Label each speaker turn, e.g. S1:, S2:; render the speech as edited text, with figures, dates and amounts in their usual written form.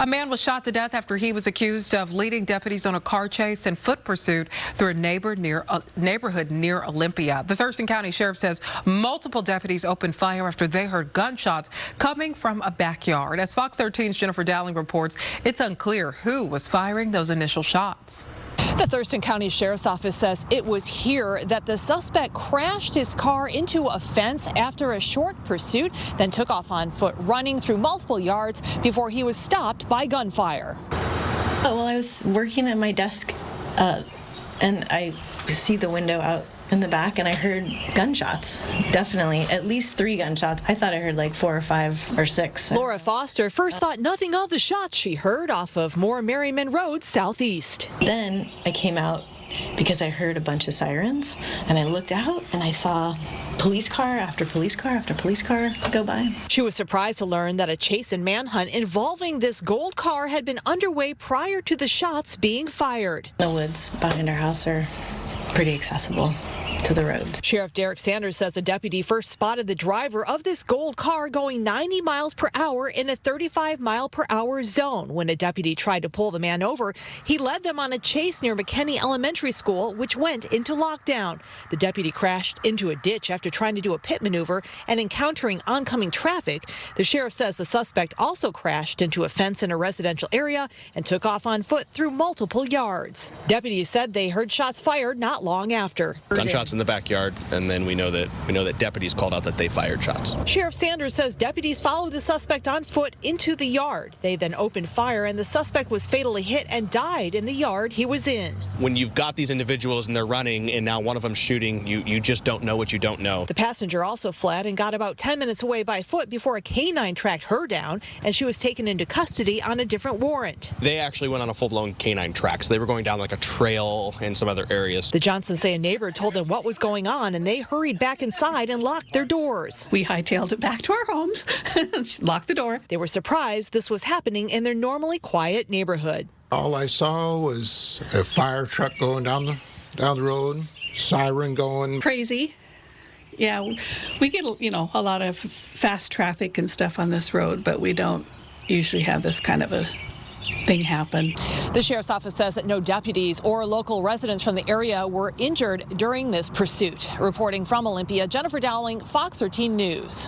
S1: A man was shot to death after he was accused of leading deputies on a car chase and foot pursuit through a neighborhood near Olympia. The Thurston County Sheriff says multiple deputies opened fire after they heard gunshots coming from a backyard. As Fox 13's Jennifer Dowling reports, it's unclear who was firing those initial shots.
S2: The Thurston County Sheriff's Office says it was here that the suspect crashed his car into a fence after a short pursuit, then took off on foot, running through multiple yards before he was stopped by gunfire.
S3: Oh, well, I was working at my desk, and I see the window out in the back, and I heard gunshots. Definitely, at least 3 gunshots. I thought I heard like 4 or 5 or 6.
S2: Laura Foster first thought nothing of the shots she heard off of Moore Merriman Road southeast.
S3: Then I came out because I heard a bunch of sirens, and I looked out and I saw police car after police car after police car go by.
S2: She was surprised to learn that a chase and manhunt involving this gold car had been underway prior to the shots being fired.
S3: The woods behind our house are pretty accessible to the roads.
S2: Sheriff Derek Sanders says a deputy first spotted the driver of this gold car going 90 miles per hour in a 35-mile-per-hour zone. When a deputy tried to pull the man over, he led them on a chase near McKinney Elementary School, which went into lockdown. The deputy crashed into a ditch after trying to do a pit maneuver and encountering oncoming traffic. The sheriff says the suspect also crashed into a fence in a residential area and took off on foot through multiple yards. Deputies said they heard shots fired not long after.
S4: Gunshots in the backyard, and then we know that deputies called out that they fired shots.
S2: Sheriff Sanders says deputies followed the suspect on foot into the yard. They then opened fire, and the suspect was fatally hit and died in the yard he was in.
S4: When you've got these individuals and they're running, and now one of them shooting, you just don't know what you don't know.
S2: The passenger also fled and got about 10 minutes away by foot before a canine tracked her down, and she was taken into custody on a different warrant.
S4: They actually went on a full-blown canine track, so they were going down like a trail and some other areas.
S2: The Johnsons say a neighbor told them what was going on, and they hurried back inside and locked their doors.
S5: We hightailed it back to our homes, locked the door.
S2: They were surprised this was happening in their normally quiet neighborhood.
S6: All I saw was a fire truck going down the road, siren going.
S5: Crazy. Yeah, we get, a lot of fast traffic and stuff on this road, but we don't usually have this kind of a thing happen.
S2: The sheriff's office says that no deputies or local residents from the area were injured during this pursuit. Reporting from Olympia, Jennifer Dowling, Fox 13 News.